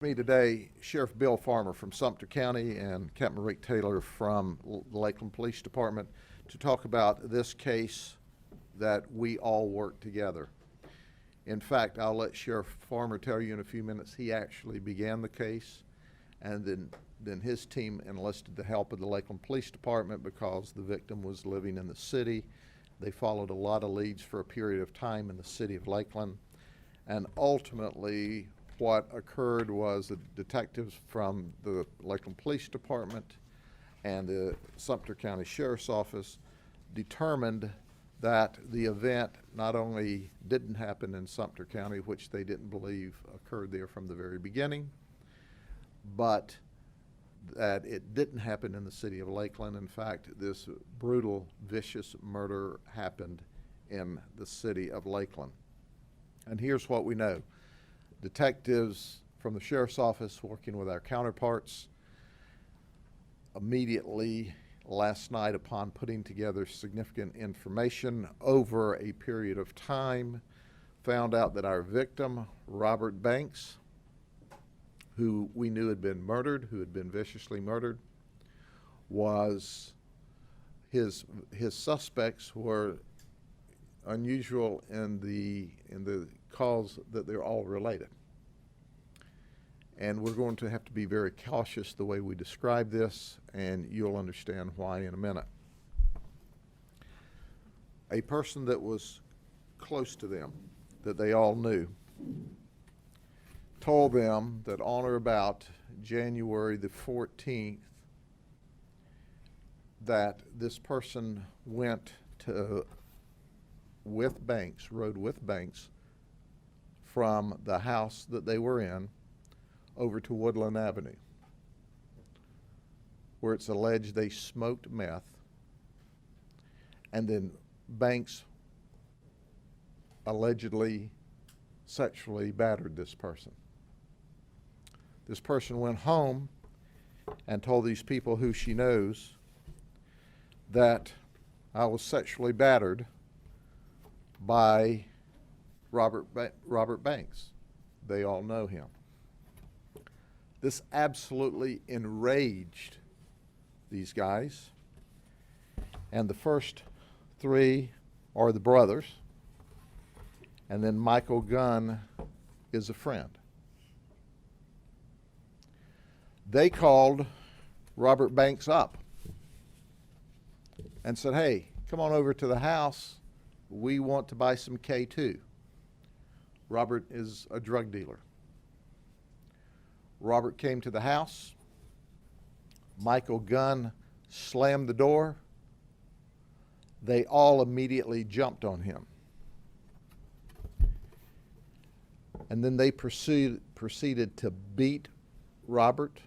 Me today, Sheriff Bill Farmer from Sumter County and Captain Rick Taylor from the Lakeland Police Department to talk about this case that we all work together. In fact, I'll let Sheriff Farmer tell you in a few minutes he actually began the case, and then his team enlisted the help of the Lakeland Police Department because the victim was living in the city. They followed a lot of leads for a period of time in the city of Lakeland, and ultimately what occurred was the detectives from the Lakeland Police Department and the Sumter County Sheriff's Office determined that the event not only didn't happen in Sumter County, which they didn't believe occurred there from the very beginning, but that it didn't happen in the city of Lakeland. In fact, this brutal, vicious murder happened in the city of Lakeland. And here's what we know. Detectives from the Sheriff's Office, working with our counterparts, immediately last night, upon putting together significant information over a period of time, found out that our victim, Robert Banks, who we knew had been murdered, who had been viciously murdered, was his suspects were unusual in the cause that they're all related. And we're going to have to be very cautious the way we describe this, and you'll understand why in a minute. A person that was close to them, that they all knew, told them that on or about January the 14th, that this person went to rode with Banks from the house that they were in over to Woodland Avenue, where it's alleged they smoked meth, and then Banks allegedly sexually battered this person. This person went home and told these people who she knows that I was sexually battered by Robert Banks. They all know him. This absolutely enraged these guys, and the first three are the brothers, and then Michael Gunn is a friend. They called Robert Banks up and said, "Hey, come on over to the house. We want to buy some K2. Robert is a drug dealer." Robert came to the house. Michael Gunn slammed the door. They all immediately jumped on him. And then they proceeded to beat Robert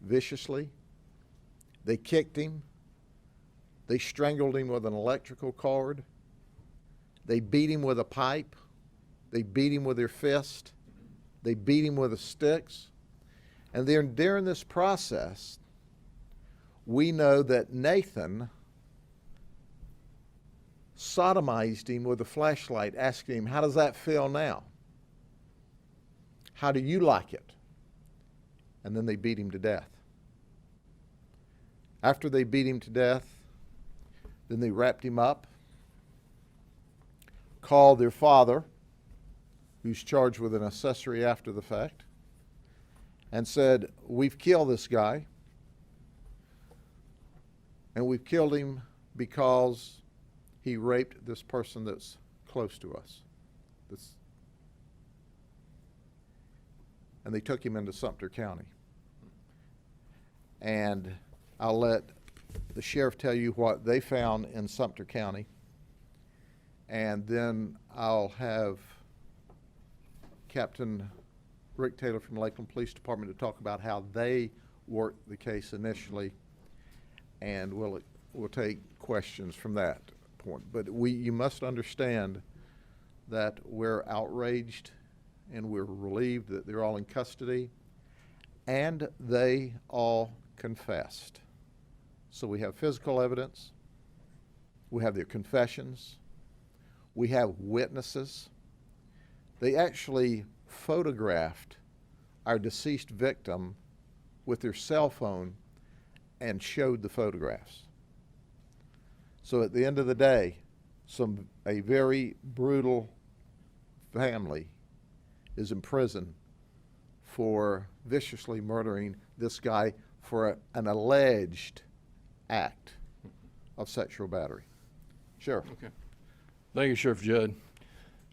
viciously. They kicked him. They strangled him with an electrical cord. They beat him with a pipe. They beat him with their fist. They beat him with the sticks. And then during this process, we know that Nathan sodomized him with a flashlight, asking him, "How does that feel now? How do you like it?" And then they beat him to death. After they beat him to death, then they wrapped him up, called their father, who's charged with an accessory after the fact, and said, "We've killed this guy, and we've killed him because he raped this person that's close to us." And they took him into Sumter County. And I'll let the sheriff tell you what they found in Sumter County, and then I'll have Captain Rick Taylor from Lakeland Police Department to talk about how they worked the case initially, and we'll take questions from that point. But you must understand that we're outraged and we're relieved that they're all in custody, and they all confessed. So we have physical evidence, we have their confessions, we have witnesses. They actually photographed our deceased victim with their cell phone and showed the photographs. So at the end of the day, a very brutal family is in prison for viciously murdering this guy for an alleged act of sexual battery. Sheriff. Okay. Thank you, Sheriff Judd.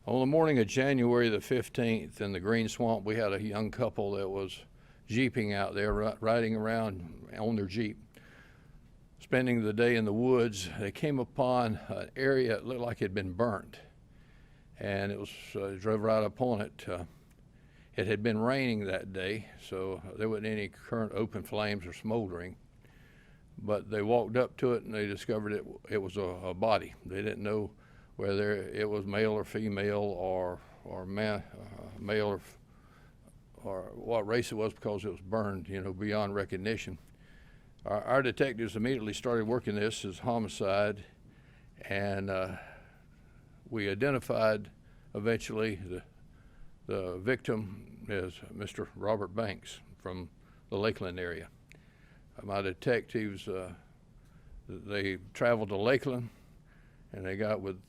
On the morning of January the 15th in the Green Swamp, we had a young couple that was jeeping out there, riding around on their Jeep, spending the day in the woods. They came upon an area that looked like it had been burnt, and it was drove right upon it. It had been raining that day, so there wasn't any current open flames or smoldering. But they walked up to it and they discovered it was a body. They didn't know whether it was male or female or male or what race it was, because it was burned, beyond recognition. Our detectives immediately started working this as homicide, and we identified eventually the victim as Mr. Robert Banks from the Lakeland area. My detectives, they traveled to Lakeland, and they got with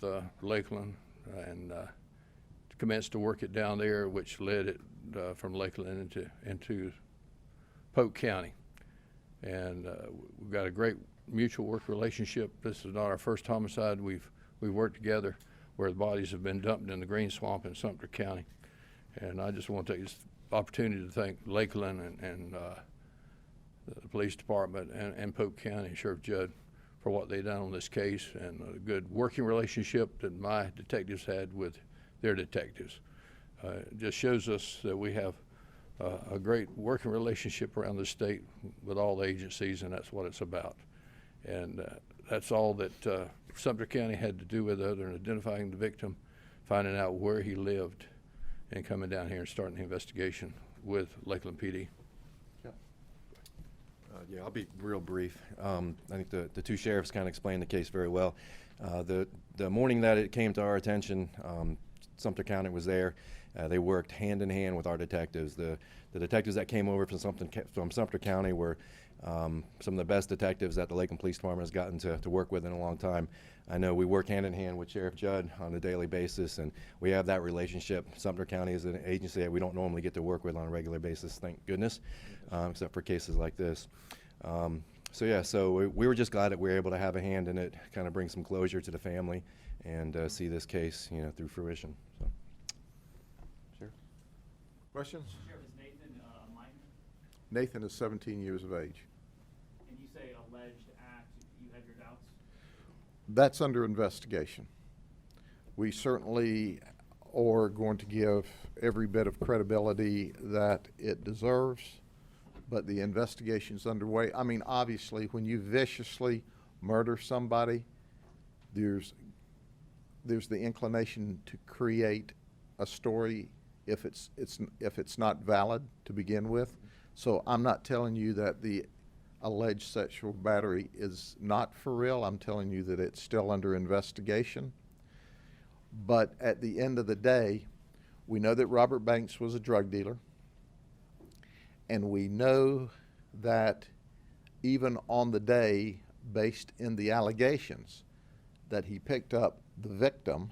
Lakeland and commenced to work it down there, which led it from Lakeland into Polk County. And we've got a great mutual work relationship. This is not our first homicide. We've worked together where the bodies have been dumped in the Green Swamp in Sumter County. And I just want to take this opportunity to thank Lakeland and the police department and Polk County Sheriff Judd for what they've done on this case, and a good working relationship that my detectives had with their detectives. It just shows us that we have a great working relationship around the state with all the agencies, and that's what it's about. And that's all that Sumter County had to do with, other than identifying the victim, finding out where he lived, and coming down here and starting the investigation with Lakeland PD. Yeah, I'll be real brief. I think the two sheriffs kind of explained the case very well. The morning that it came to our attention, Sumter County was there. They worked hand in hand with our detectives. The detectives that came over from Sumter County were some of the best detectives that the Lakeland Police Department has gotten to work with in a long time. I know we work hand in hand with Sheriff Judd on a daily basis, and we have that relationship. Sumter County is an agency that we don't normally get to work with on a regular basis, thank goodness, except for cases like this. So we were just glad that we were able to have a hand in it, kind of bring some closure to the family, and see this case, through fruition. So, sure. Questions? Sheriff, is Nathan a minor? Nathan is 17 years of age. And you say alleged act, you had your doubts? That's under investigation. We certainly are going to give every bit of credibility that it deserves, but the investigation's underway. I mean, obviously, when you viciously murder somebody, there's the inclination to create a story if it's not valid to begin with. So I'm not telling you that the alleged sexual battery is not for real. I'm telling you that it's still under investigation. But at the end of the day, we know that Robert Banks was a drug dealer, and we know that even on the day, based in the allegations, that he picked up the victim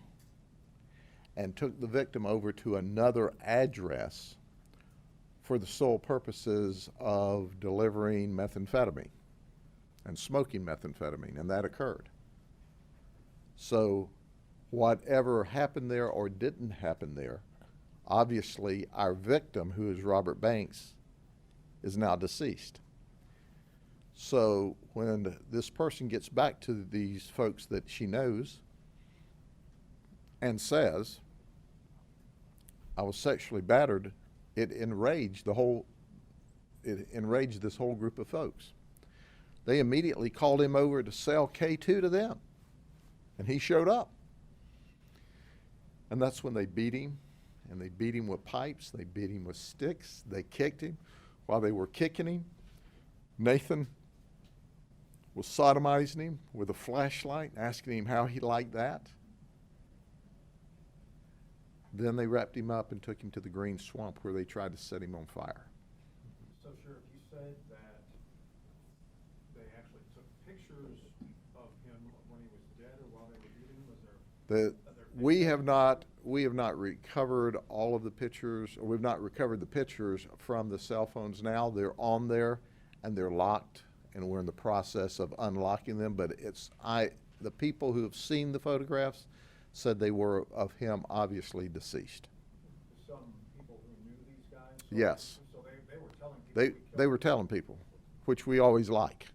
and took the victim over to another address for the sole purposes of delivering methamphetamine and smoking methamphetamine, and that occurred. So whatever happened there or didn't happen there, obviously our victim, who is Robert Banks, is now deceased. So when this person gets back to these folks that she knows and says, I was sexually battered, it enraged this whole group of folks. They immediately called him over to sell K2 to them, and he showed up. And that's when they beat him, and they beat him with pipes, they beat him with sticks, they kicked him. While they were kicking him, Nathan was sodomizing him with a flashlight, asking him how he liked that. Then they wrapped him up and took him to the Green Swamp where they tried to set him on fire. So, Sheriff, you said that they actually took pictures of him when he was dead or while they were beating him? Was there? We have not recovered all of the pictures, or we've not recovered the pictures from the cell phones now. They're on there and they're locked, and we're in the process of unlocking them, but the people who have seen the photographs said they were of him obviously deceased. Some people who knew these guys? Yes. So they were telling people? They were telling people, which we always like.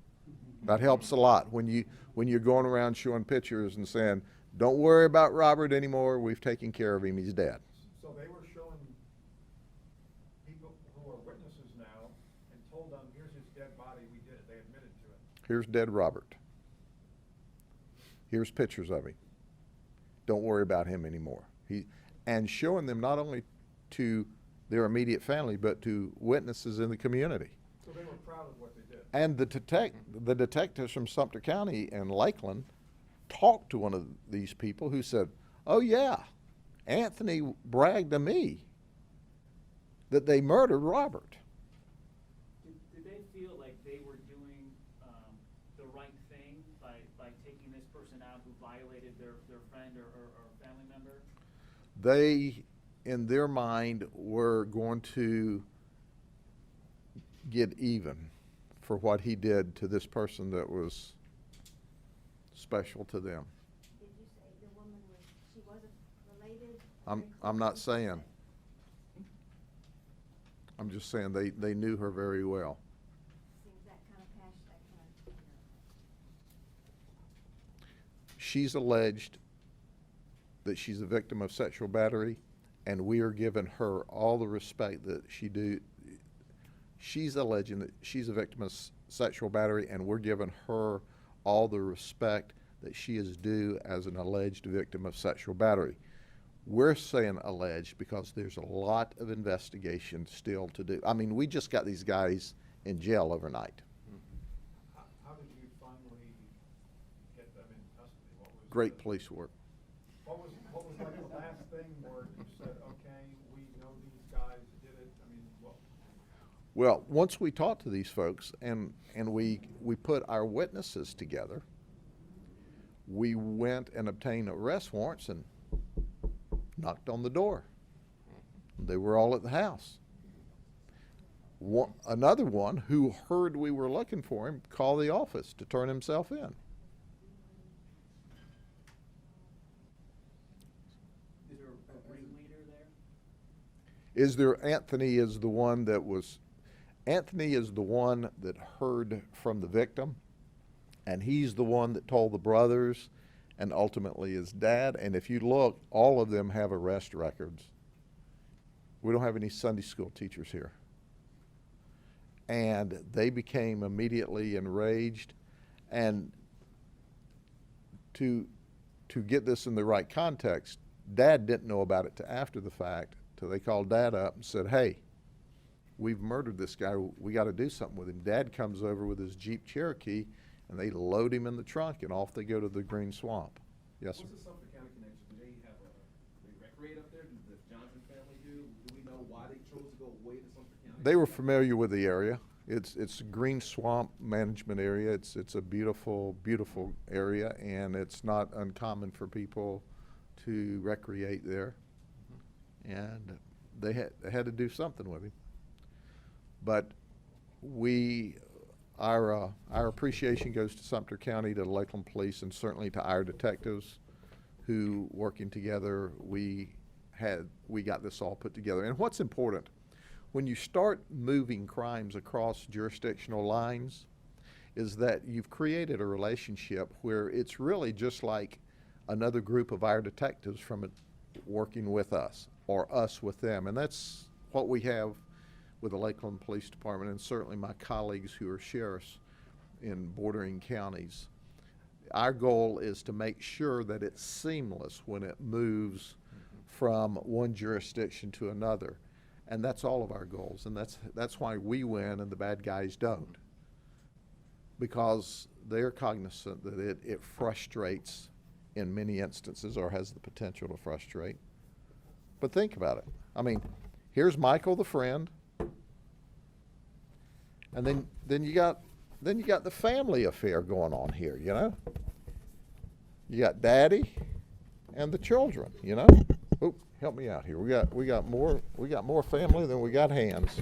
That helps a lot when you're going around showing pictures and saying, don't worry about Robert anymore, we've taken care of him, he's dead. So they were showing people who are witnesses now and told them, here's his dead body, we did it, they admitted to it. Here's dead Robert. Here's pictures of him. Don't worry about him anymore. And showing them not only to their immediate family, but to witnesses in the community. So they were proud of what they did. And the detectives from Sumter County and Lakeland talked to one of these people who said, oh yeah, Anthony bragged to me that they murdered Robert. Did they feel like they were doing the right thing by taking this person out who violated their friend or family member? They, in their mind, were going to get even for what he did to this person that was special to them. Did you say the woman she wasn't related? I'm not saying. I'm just saying they knew her very well. Seems that kind of passion, that kind of. She's alleged that she's a victim of sexual battery, and we are giving her all the respect that she's alleging that she's a victim of sexual battery, and we're giving her all the respect that she is due as an alleged victim of sexual battery. We're saying alleged because there's a lot of investigation still to do. I mean, we just got these guys in jail overnight. How did you finally get them in custody? What was Great police work. What was like the last thing where you said, okay, we know these guys did it? I mean, what? Well, once we talked to these folks and we put our witnesses together, we went and obtained arrest warrants and knocked on the door. They were all at the house. Another one who heard we were looking for him called the office to turn himself in. Is there a ringleader there? Anthony is the one that heard from the victim, and he's the one that told the brothers and ultimately his dad. And if you look, all of them have arrest records. We don't have any Sunday school teachers here. And they became immediately enraged. And to get this in the right context, Dad didn't know about it till after the fact, till they called Dad up and said, hey, we've murdered this guy, we got to do something with him. Dad comes over with his Jeep Cherokee, and they load him in the trunk, and off they go to the Green Swamp. Yes, sir. What's the Sumter County connection? Do they recreate up there? Did the Johnson family do? Do we know why they chose to go away to Sumter County? They were familiar with the area. It's a Green Swamp Management Area. It's a beautiful, beautiful area, and it's not uncommon for people to recreate there. And they had to do something with him. But our appreciation goes to Sumter County, to the Lakeland Police, and certainly to our detectives who, working together, we got this all put together. And what's important, when you start moving crimes across jurisdictional lines, is that you've created a relationship where it's really just like another group of our detectives from working with us, or us with them. And that's what we have with the Lakeland Police Department, and certainly my colleagues who are sheriffs in bordering counties. Our goal is to make sure that it's seamless when it moves from one jurisdiction to another. And that's all of our goals, and that's why we win and the bad guys don't. Because they're cognizant that it frustrates in many instances, or has the potential to frustrate, But think about it. I mean, here's Michael, the friend. And then you got the family affair going on here, you know? You got daddy and the children, you know? Oop, help me out here. We got more family than we got hands.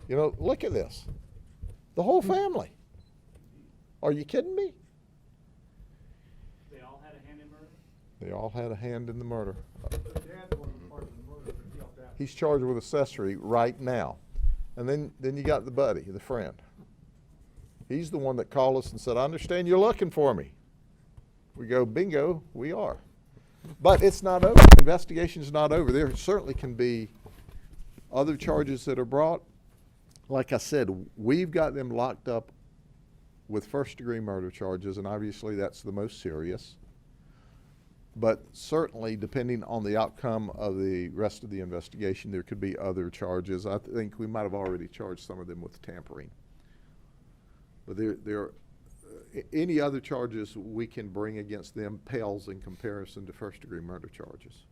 You know, look at this. The whole family. Are you kidding me? They all had a hand in murder? They all had a hand in the murder. The dad wasn't part of the murder, but he helped out. He's charged with accessory right now. And then you got the buddy, the friend. He's the one that called us and said, I understand you're looking for me. We go, bingo, we are. But it's not over. The investigation's not over. There certainly can be other charges that are brought. Like I said, we've got them locked up with first-degree murder charges, and obviously that's the most serious. But certainly, depending on the outcome of the rest of the investigation, there could be other charges. I think we might have already charged some of them with tampering. But any other charges we can bring against them pales in comparison to first-degree murder charges.